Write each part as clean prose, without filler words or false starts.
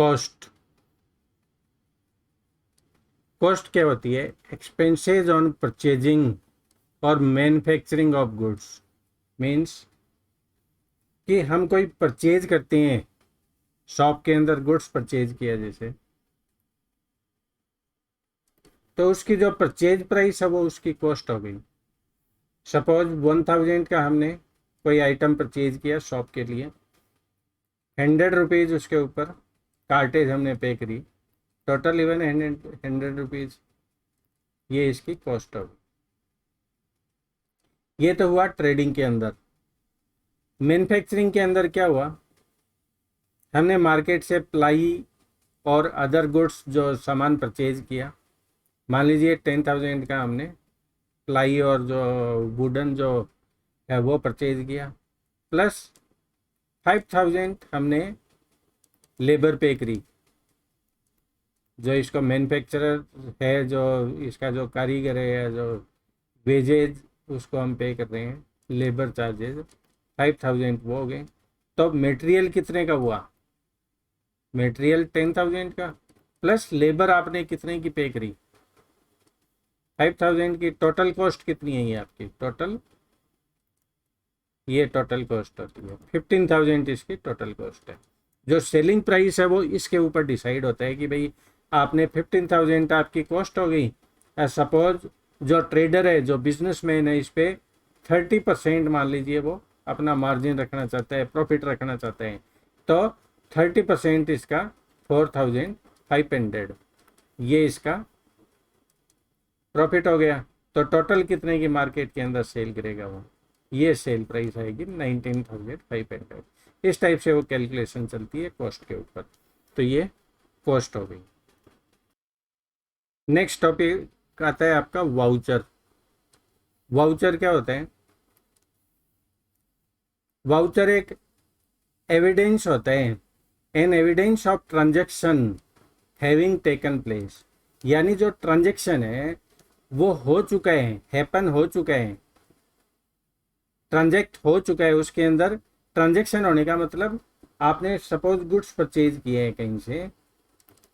Cost. Cost क्या होती है? एक्सपेंसेस ऑन परचेजिंग और मैन्युफैक्चरिंग ऑफ गुड्स। मीन्स कि हम कोई परचेज करते हैं, शॉप के अंदर गुड्स परचेज किया जैसे, तो उसकी जो परचेज प्राइस है वो उसकी कॉस्ट हो गई। सपोज 1000 का हमने कोई आइटम परचेज किया शॉप के लिए, 100 रुपीज़ उसके ऊपर कार्टेज हमने पे करी, टोटल इवन 100 रुपीज़, ये इसकी कॉस्ट होगी। ये तो हुआ ट्रेडिंग के अंदर। मैन्युफैक्चरिंग के अंदर क्या हुआ? हमने मार्केट से प्लाई और अदर गुड्स जो सामान परचेज किया, मान लीजिए 10,000 का हमने प्लाई और जो वुडन जो है वो परचेज किया, प्लस 5,000 हमने लेबर पे करी, जो इसको मैन्युफैक्चरर है, जो इसका जो कारीगर है, जो वेजेज उसको हम पे कर रहे हैं, लेबर चार्जेज 5,000 वो हो गए। तो मटेरियल कितने का हुआ? मटेरियल 10,000 का, प्लस लेबर आपने कितने की पे करी? 5,000 की। टोटल कॉस्ट कितनी है ये आपकी? टोटल ये टोटल कॉस्ट होती है 15,000 इसकी टोटल कॉस्ट है। जो सेलिंग प्राइस है वो इसके ऊपर डिसाइड होता है कि भाई आपने 15,000 आपकी कॉस्ट हो गई। सपोज जो ट्रेडर है, जो बिजनेसमैन है, इस पे 30% मान लीजिए वो अपना मार्जिन रखना चाहता है, प्रॉफिट रखना चाहता है, तो 30% इसका 4,500 ये इसका प्रॉफिट हो गया। तो टोटल कितने की मार्केट के अंदर सेल करेगा वो? ये सेल प्राइस आएगी 19,500। इस टाइप से वो कैलकुलेशन चलती है कॉस्ट के ऊपर। तो ये कॉस्ट हो गई। नेक्स्ट टॉपिक आता है आपका वाउचर। वाउचर क्या होता है? वाउचर एक एविडेंस होता है, an evidence of transaction having taken place. यानी जो ट्रांजैक्शन है वो हो चुका है, हैपन हो चुका है, ट्रांजैक्ट हो चुका है। उसके अंदर ट्रांजैक्शन होने का मतलब आपने सपोज गुड्स परचेज किए हैं कहीं से,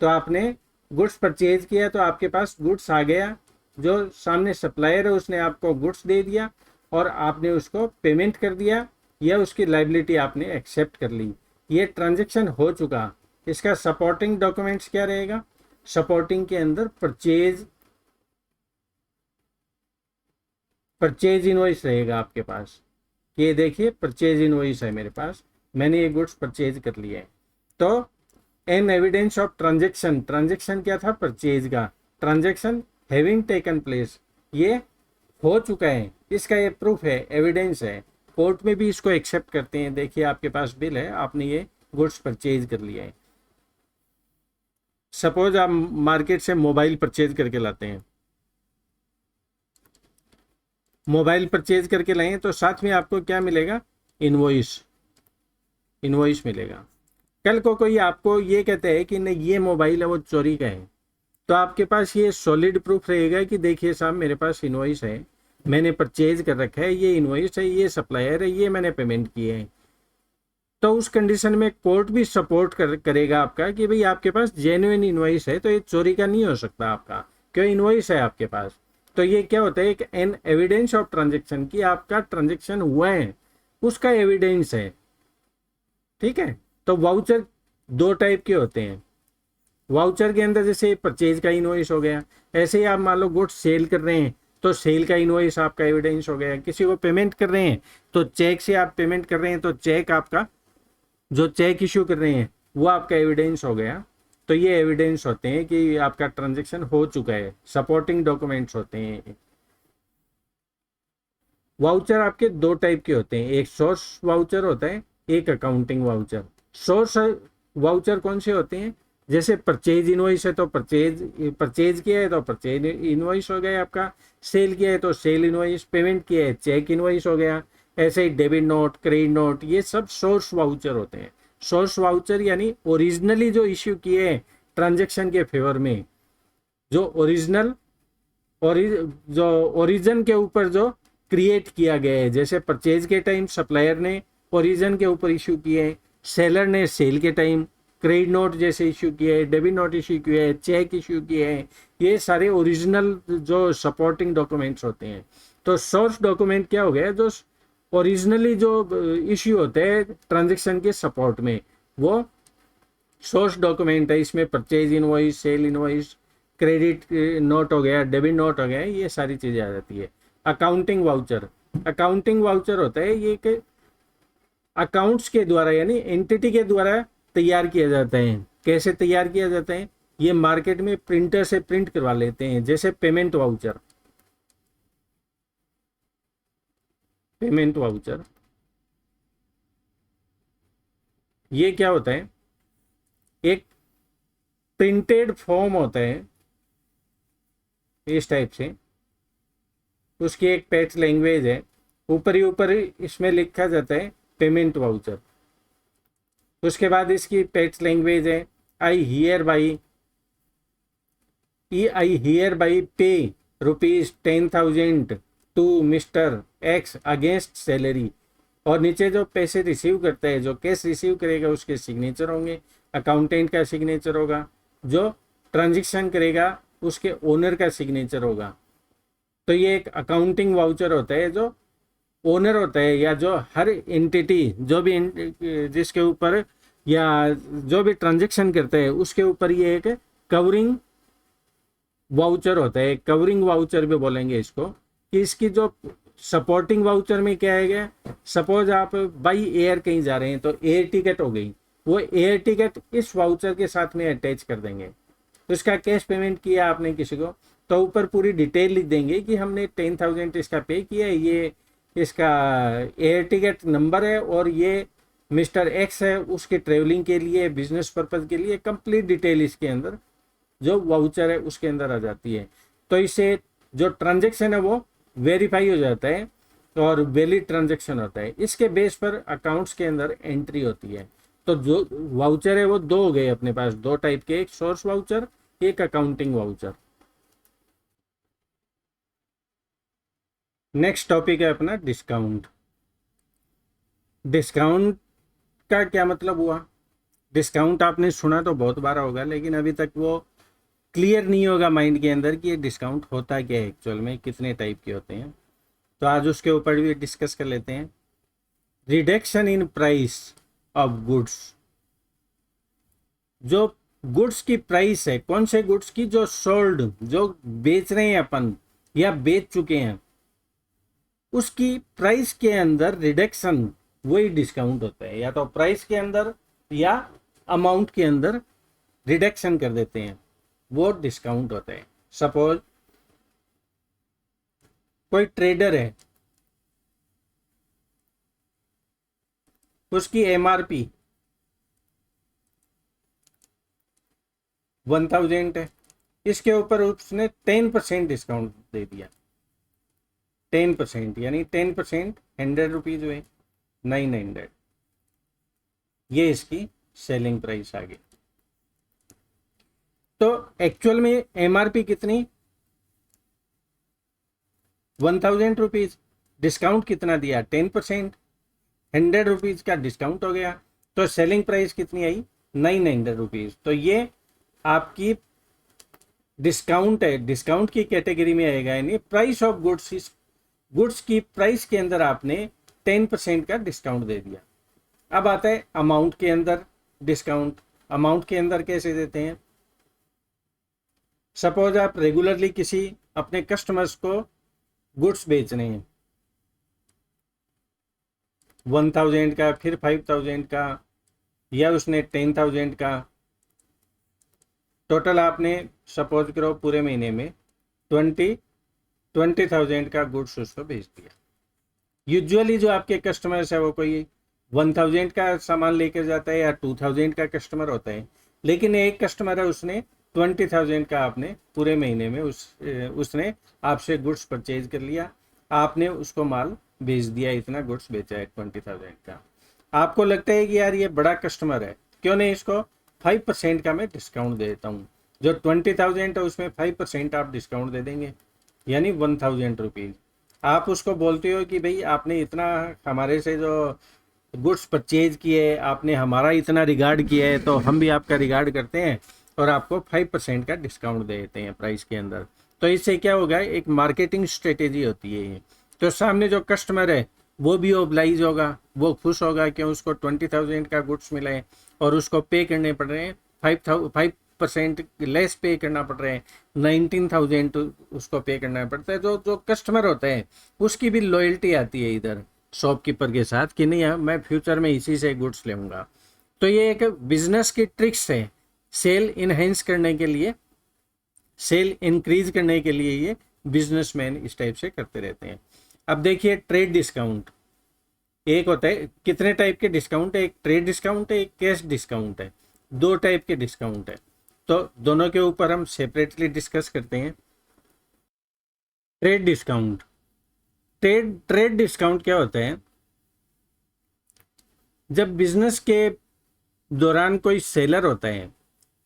तो आपने गुड्स परचेज किया तो आपके पास गुड्स आ गया, जो सामने सप्लायर है उसने आपको गुड्स दे दिया और आपने उसको पेमेंट कर दिया या उसकी लायबिलिटी आपने एक्सेप्ट कर ली। ये ट्रांजैक्शन हो चुका। इसका सपोर्टिंग डॉक्यूमेंट्स क्या रहेगा? सपोर्टिंग के अंदर परचेज इनवॉइस रहेगा आपके पास। ये देखिए परचेज इनवॉइस है मेरे पास, मैंने ये गुड्स परचेज कर लिए हैं। तो an evidence of transaction, transaction क्या था? परचेज का। ट्रांजैक्शन हैविंग टेकन प्लेस, ये हो चुका है, इसका ये प्रूफ है, एविडेंस है। कोर्ट में भी इसको एक्सेप्ट करते हैं। देखिए आपके पास बिल है, आपने ये गुड्स परचेज कर लिया है। सपोज आप मार्केट से मोबाइल परचेज करके लाते हैं, मोबाइल परचेज करके लाए तो साथ में आपको क्या मिलेगा? इनवॉइस मिलेगा। कल को कोई आपको ये कहता है कि नहीं ये मोबाइल है वो चोरी का है, तो आपके पास ये सॉलिड प्रूफ रहेगा कि देखिए साहब मेरे पास इनवॉइस है, मैंने परचेज कर रखा है, ये इनवॉइस है, ये सप्लायर है, ये मैंने पेमेंट किए हैं। तो उस कंडीशन में कोर्ट भी सपोर्ट करेगा आपका कि भाई आपके पास जेन्युइन इनवॉइस है, तो ये चोरी का नहीं हो सकता आपका, क्यों? इनवॉइस है आपके पास। तो ये क्या होता है? एक एन एविडेंस ऑफ ट्रांजैक्शन की आपका ट्रांजैक्शन हुआ है, उसका एविडेंस है। ठीक है। तो वाउचर दो टाइप के होते हैं। वाउचर के अंदर जैसे परचेज का इनवॉइस हो गया, ऐसे ही आप मान लो गुड्स सेल कर रहे हैं तो सेल का इनवॉइस आपका एविडेंस हो गया। किसी को पेमेंट कर रहे हैं तो चेक से आप पेमेंट कर रहे हैं, तो चेक आपका जो चेक इश्यू कर रहे हैं वो आपका एविडेंस हो गया। तो ये एविडेंस होते हैं कि आपका ट्रांजैक्शन हो चुका है, सपोर्टिंग डॉक्यूमेंट्स होते हैं। वाउचर आपके दो टाइप के होते हैं, एक सोर्स वाउचर होता है, एक अकाउंटिंग वाउचर। सोर्स वाउचर कौन से होते हैं? जैसे परचेज इनवॉइस है तो परचेज किया है तो परचेज इनवॉइस हो गया आपका, सेल किया है तो सेल इनवॉइस, पेमेंट किया है चेक इनवॉइस हो गया। ऐसे ही डेबिट नोट, क्रेडिट नोट, ये सब सोर्स वाउचर होते हैं। सोर्स वाउचर यानी ओरिजिनली जो इश्यू किए हैं ट्रांजैक्शन के फेवर में, जो ओरिजिनल जो ओरिजिन के ऊपर जो क्रिएट किया गया है। जैसे परचेज के टाइम सप्लायर ने ओरिजिन के ऊपर इश्यू किए हैं, सेलर ने सेल के टाइम क्रेडिट नोट जैसे इश्यू किए हैं, डेबिट नोट इश्यू किए हैं, चेक इश्यू किए हैं, ये सारे ओरिजिनल जो सपोर्टिंग डॉक्यूमेंट्स होते हैं। तो सोर्स डॉक्यूमेंट क्या हो गया, जो ओरिजिनली जो इश्यू होते हैं ट्रांजेक्शन के सपोर्ट में, वो सोर्स डॉक्यूमेंट है। इसमें purchase invoice, sale invoice, credit note हो गया, डेबिट नोट हो गया, ये सारी चीजें आ जाती है। अकाउंटिंग वाउचर, अकाउंटिंग वाउचर होता है ये कि अकाउंट्स के द्वारा यानी एंटिटी के द्वारा तैयार किया जाता है। कैसे तैयार किया जाता है, ये मार्केट में प्रिंटर से प्रिंट करवा लेते हैं। जैसे पेमेंट वाउचर, पेमेंट वाउचर ये क्या होता है, एक प्रिंटेड फॉर्म होता है इस टाइप से, उसकी एक टेक्स्ट लैंग्वेज है, ऊपर ही ऊपर इसमें लिखा जाता है पेमेंट वाउचर। उसके बाद इसकी टेक्स्ट लैंग्वेज है I hear by pay ₹10,000 to mister X against salary. और नीचे जो पैसे रिसीव करता है, जो कैश रिसीव करेगा उसके सिग्नेचर होंगे, अकाउंटेंट का सिग्नेचर होगा, जो ट्रांजैक्शन करेगा उसके ओनर का सिग्नेचर होगा। तो ये एक अकाउंटिंग वाउचर होता है, जो ओनर होता है या जो हर एंटिटी जो भी जिसके ऊपर या जो भी ट्रांजैक्शन करते हैं उसके ऊपर ये एक कवरिंग वाउचर होता है। कवरिंग वाउचर भी बोलेंगे इसको, कि इसकी जो सपोर्टिंग वाउचर में क्या है, सपोज आप बाई एयर कहीं जा रहे हैं तो एयर टिकट हो गई, वो एयर टिकट इस वाउचर के साथ में अटैच कर देंगे। तो इसका कैश पेमेंट किया आपने किसी को, तो ऊपर पूरी डिटेल लिख देंगे कि हमने 10,000 इसका पे किया है, ये इसका एयर टिकट नंबर है और ये मिस्टर एक्स है, उसके ट्रेवलिंग के लिए, बिजनेस पर्पज के लिए, कंप्लीट डिटेल इसके अंदर जो वाउचर है उसके अंदर आ जाती है। तो इससे जो ट्रांजैक्शन है वो वेरीफाई हो जाता है और वैलिड ट्रांजैक्शन होता है। इसके बेस पर अकाउंट्स के अंदर एंट्री होती है। तो जो वाउचर है वो दो हो गए अपने पास, दो टाइप के, एक सोर्स वाउचर, एक अकाउंटिंग वाउचर। नेक्स्ट टॉपिक है अपना डिस्काउंट। डिस्काउंट का क्या मतलब हुआ, डिस्काउंट आपने सुना तो बहुत बार होगा, लेकिन अभी तक वो क्लियर नहीं होगा माइंड के अंदर कि ये डिस्काउंट होता क्या है एक्चुअल में, कितने टाइप के होते हैं। तो आज उसके ऊपर भी डिस्कस कर लेते हैं। Reduction in price of goods, जो गुड्स की प्राइस है, कौन से गुड्स की, जो सोल्ड, जो बेच रहे हैं अपन या बेच चुके हैं, उसकी प्राइस के अंदर रिडक्शन, वही डिस्काउंट होता है। या तो प्राइस के अंदर या अमाउंट के अंदर रिडक्शन कर देते हैं, वो डिस्काउंट होता है। सपोज कोई ट्रेडर है, उसकी एमआरपी 1,000 है, इसके ऊपर उसने 10% डिस्काउंट दे दिया। 10% यानी 10% ₹100 हुए 900, ये इसकी सेलिंग प्राइस आ गई। तो एक्चुअल में एमआरपी कितनी, 1,000 रुपीज, डिस्काउंट कितना दिया, 10%, ₹100 का डिस्काउंट हो गया, तो सेलिंग प्राइस कितनी आई, 900 रुपीज। तो ये आपकी डिस्काउंट है, डिस्काउंट की कैटेगरी में आएगा, यानी प्राइस ऑफ गुड्स, इस गुड्स की प्राइस के अंदर आपने 10% का डिस्काउंट दे दिया। अब आता है अमाउंट के अंदर डिस्काउंट। अमाउंट के अंदर कैसे देते हैं, सपोज आप रेगुलरली किसी अपने कस्टमर्स को गुड्स बेच रहे हैं 1,000 का, फिर 5,000 का, या उसने 10,000 का, टोटल आपने सपोज करो पूरे महीने में 20,000 का गुड्स उसको बेच दिया। यूजुअली जो आपके कस्टमर्स है वो कोई 1,000 का सामान लेकर जाता है या 2,000 का कस्टमर होता है, लेकिन एक कस्टमर है उसने 20,000 का आपने पूरे महीने में उसने आपसे गुड्स परचेज कर लिया, आपने उसको माल बेच दिया, इतना गुड्स बेचा है 20,000 का। आपको लगता है कि यार ये बड़ा कस्टमर है, क्यों नहीं इसको 5% का मैं डिस्काउंट दे देता हूँ। जो 20,000 है उसमें 5% आप डिस्काउंट दे देंगे, यानी 1,000 रुपीज़। आप उसको बोलते हो कि भाई आपने इतना हमारे से जो गुड्स परचेज किए, आपने हमारा इतना रिगार्ड किया है तो हम भी आपका रिगार्ड करते हैं और आपको 5% का डिस्काउंट दे देते हैं प्राइस के अंदर। तो इससे क्या होगा, एक मार्केटिंग स्ट्रेटेजी होती है ये। तो सामने जो कस्टमर है वो भी ओब्लाइज होगा, वो खुश होगा कि उसको 20,000 का गुड्स मिला है और उसको पे करने पड़ रहे हैं 5% लेस पे करना पड़ रहे हैं, 19,000 उसको पे करना पड़ता है। तो जो कस्टमर होता है उसकी भी लॉयल्टी आती है इधर शॉपकीपर के साथ कि नहीं मैं फ्यूचर में इसी से गुड्स लूँगा। तो ये एक बिजनेस की ट्रिक्स है सेल इनहेंस करने के लिए, सेल इंक्रीज करने के लिए ये बिजनेसमैन इस टाइप से करते रहते हैं। अब देखिए ट्रेड डिस्काउंट एक होता है, कितने टाइप के डिस्काउंट है, एक ट्रेड डिस्काउंट है, एक कैश डिस्काउंट है, दो टाइप के डिस्काउंट है। तो दोनों के ऊपर हम सेपरेटली डिस्कस करते हैं। ट्रेड डिस्काउंट, ट्रेड डिस्काउंट क्या होता है, जब बिजनेस के दौरान कोई सेलर होता है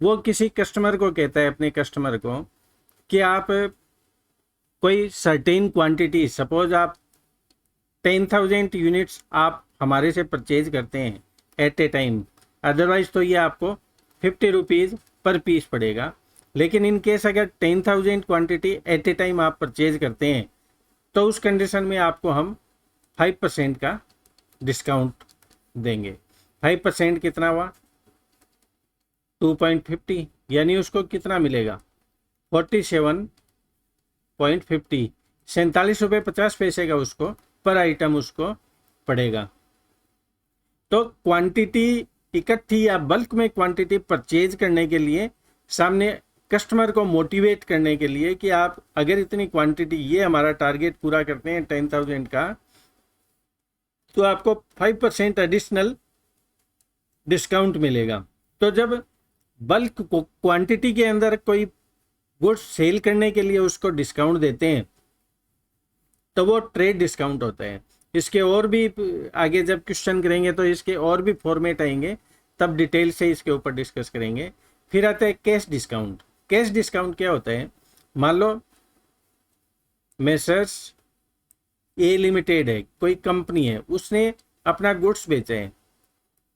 वो किसी कस्टमर को कहता है, अपने कस्टमर को, कि आप कोई सर्टेन क्वांटिटी, सपोज आप 10,000 यूनिट्स आप हमारे से परचेज करते हैं एट ए टाइम, अदरवाइज तो ये आपको 50 रुपीज़ पर पीस पड़ेगा। लेकिन इन केस अगर 10,000 क्वांटिटी एट ए टाइम आप परचेज करते हैं तो उस कंडीशन में आपको हम 5% का डिस्काउंट देंगे। 5% कितना हुआ, 2.50, यानी उसको कितना मिलेगा, 47.50, 47 रुपये 50 पैसे का उसको पर आइटम उसको पड़ेगा। तो क्वांटिटी इकट्ठी या बल्क में क्वांटिटी परचेज करने के लिए, सामने कस्टमर को मोटिवेट करने के लिए कि आप अगर इतनी क्वांटिटी, ये हमारा टारगेट पूरा करते हैं 10,000 का, तो आपको 5% एडिशनल डिस्काउंट मिलेगा। तो जब बल्क क्वांटिटी के अंदर कोई गुड्स सेल करने के लिए उसको डिस्काउंट देते हैं तो वो ट्रेड डिस्काउंट होता है। इसके और भी आगे जब क्वेश्चन करेंगे तो इसके और भी फॉर्मेट आएंगे, तब डिटेल से इसके ऊपर डिस्कस करेंगे। फिर आता है कैश डिस्काउंट। कैश डिस्काउंट क्या होता है, मान लो मेसर्स ए लिमिटेड है, कोई कंपनी है, उसने अपना गुड्स बेचा है,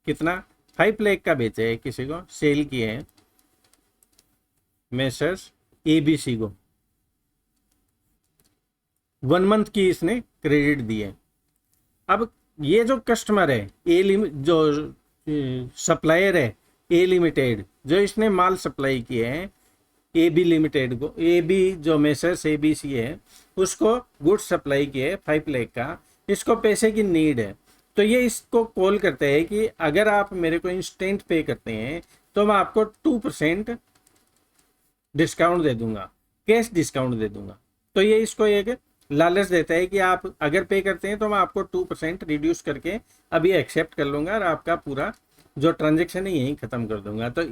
कितना, 5 लाख का बेचा है, किसी को सेल किए हैं मेसर्स ABC को, 1 मंथ की इसने क्रेडिट दी है। अब ये जो कस्टमर है जो सप्लायर है ए लिमिटेड, जो इसने माल सप्लाई किए हैं AB लिमिटेड को, AB जो मेसर्स ABC है उसको गुड्स सप्लाई किए 5 लाख का, इसको पैसे की नीड है। तो ये इसको कॉल करते हैं कि अगर आप मेरे को इंस्टेंट पे करते हैं तो मैं आपको 2% डिस्काउंट दे दूंगा, कैश डिस्काउंट दे दूंगा। तो ये इसको एक लालच देता है कि आप अगर पे करते हैं तो मैं आपको 2% रिड्यूस करके अभी एक्सेप्ट कर लूँगा और आपका पूरा जो ट्रांजेक्शन है यहीं ख़त्म कर दूंगा। तो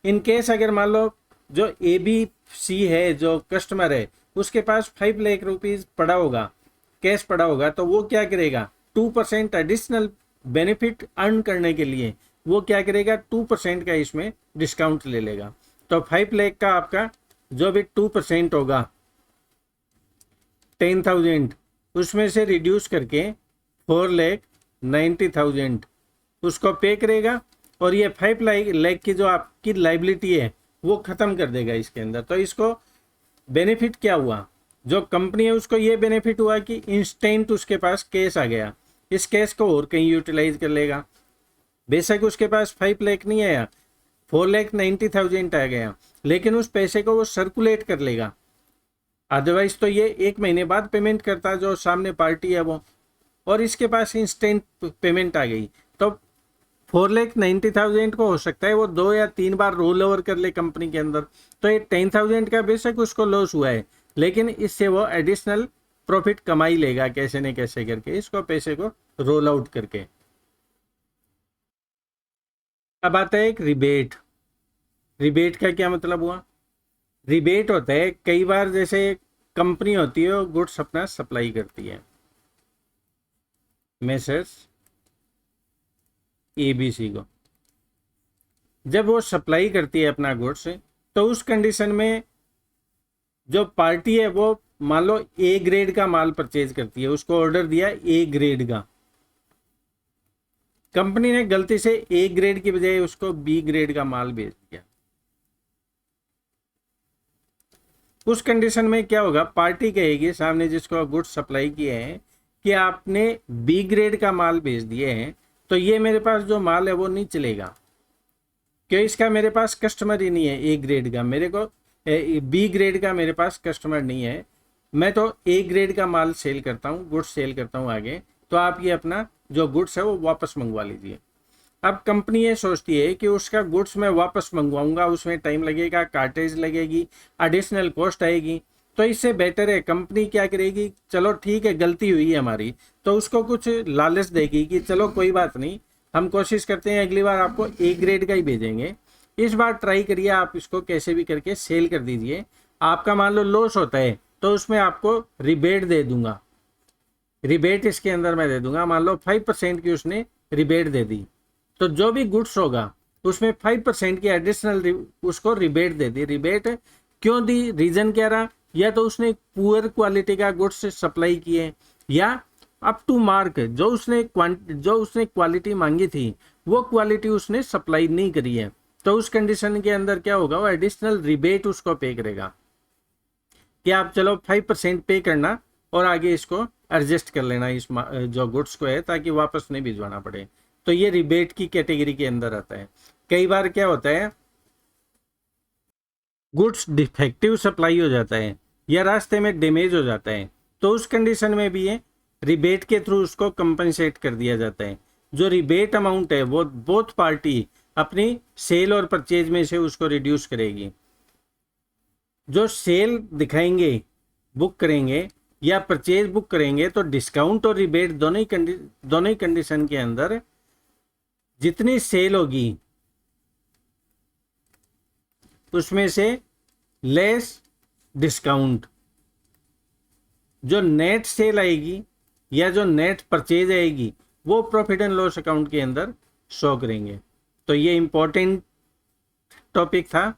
इन केस अगर मान लो जो ABC है, जो कस्टमर है, उसके पास 5 लाख रुपीज़ पड़ा होगा, कैश पड़ा होगा, तो वो क्या करेगा, 2% एडिशनल बेनिफिट अर्न करने के लिए वो क्या करेगा, 2% का इसमें डिस्काउंट ले लेगा। तो 5 लाख का आपका जो भी 2% होगा 10,000, उसमें से रिड्यूस करके 4,90,000 उसको पे करेगा और ये 5 लाख की जो आपकी लाइबिलिटी है वो ख़त्म कर देगा इसके अंदर। तो इसको बेनिफिट क्या हुआ, जो कंपनी है उसको ये बेनिफिट हुआ कि इंस्टेंट उसके पास कैश आ गया, इस कैश को और कहीं यूटिलाइज कर लेगा। बेशक उसके पास 5 लाख नहीं आया, 4,90,000 आ गया, लेकिन उस पैसे को वो सर्कुलेट कर लेगा। अदरवाइज तो ये 1 महीने बाद पेमेंट करता जो सामने पार्टी है वो, और इसके पास इंस्टेंट पेमेंट आ गई। तो 4,90,000 को हो सकता है वो 2 या 3 बार रोल ओवर कर ले कंपनी के अंदर। तो ये 10,000 का बेशक उसको लॉस हुआ है, लेकिन इससे वो एडिशनल प्रॉफिट कमाई लेगा कैसे न कैसे करके, इसको पैसे को रोल आउट करके। अब आता है एक रिबेट। रिबेट का क्या मतलब हुआ, रिबेट होता है कई बार जैसे कंपनी होती है और गुड्स अपना सप्लाई करती है मेसर्स ABC को, जब वो सप्लाई करती है अपना गुड्स तो उस कंडीशन में जो पार्टी है वो मान लो A ग्रेड का माल परचेज करती है, उसको ऑर्डर दिया A ग्रेड का, कंपनी ने गलती से ए ग्रेड की बजाय उसको बी ग्रेड का माल बेच दिया। उस कंडीशन में क्या होगा, पार्टी कहेगी सामने जिसको गुड्स सप्लाई किए हैं कि आपने बी ग्रेड का माल बेच दिए हैं, तो ये मेरे पास जो माल है वो नहीं चलेगा, क्यों, इसका मेरे पास कस्टमर ही नहीं है ए ग्रेड का, मेरे को बी ग्रेड का मेरे पास कस्टमर नहीं है, मैं तो ए ग्रेड का माल सेल करता हूँ, गुड्स सेल करता हूँ आगे, तो आप ये अपना जो गुड्स है वो वापस मंगवा लीजिए। अब कंपनी ये सोचती है कि उसका गुड्स मैं वापस मंगवाऊंगा, उसमें टाइम लगेगा, कार्टेज लगेगी, एडिशनल कॉस्ट आएगी, तो इससे बेटर है कंपनी क्या करेगी, चलो ठीक है गलती हुई है हमारी, तो उसको कुछ लालच देगी कि चलो कोई बात नहीं, हम कोशिश करते हैं अगली बार आपको ए ग्रेड का ही भेजेंगे, इस बार ट्राई करिए, आप इसको कैसे भी करके सेल कर दीजिए, आपका मान लो लॉस होता है तो उसमें आपको रिबेट दे दूंगा, रिबेट इसके अंदर मैं दे दूंगा, मान लो 5% की उसने रिबेट दे दी, तो जो भी गुड्स होगा उसमें 5% की एडिशनल उसको रिबेट दे दी। रिबेट क्यों दी, रीजन क्या रहा, या तो उसने पुअर क्वालिटी का गुड्स सप्लाई किए, या अप टू मार्क जो उसने क्वालिटी मांगी थी वो क्वालिटी उसने सप्लाई नहीं करी है, तो उस कंडीशन के अंदर क्या होगा, वो एडिशनल रिबेट उसको पे करेगा कि आप चलो 5% पे करना और आगे इसको एडजस्ट कर लेना इस जो गुड्स को है, ताकि वापस नहीं भिजवाना पड़े, तो ये रिबेट की कैटेगरी के अंदर आता है। कई बार क्या होता है, गुड्स डिफेक्टिव सप्लाई हो जाता है या रास्ते में डैमेज हो जाता है, तो उस कंडीशन में भी ये रिबेट के थ्रू उसको कंपनसेट कर दिया जाता है। जो रिबेट अमाउंट है वो बोथ पार्टी अपनी सेल और परचेज में से उसको रिड्यूस करेगी। जो सेल दिखाएंगे, बुक करेंगे या परचेज बुक करेंगे, तो डिस्काउंट और रिबेट दोनों ही कंडीशन के अंदर जितनी सेल होगी उसमें से लेस डिस्काउंट, जो नेट सेल आएगी या जो नेट परचेज आएगी वो प्रॉफिट एंड लॉस अकाउंट के अंदर शो करेंगे। तो ये इंपॉर्टेंट टॉपिक था।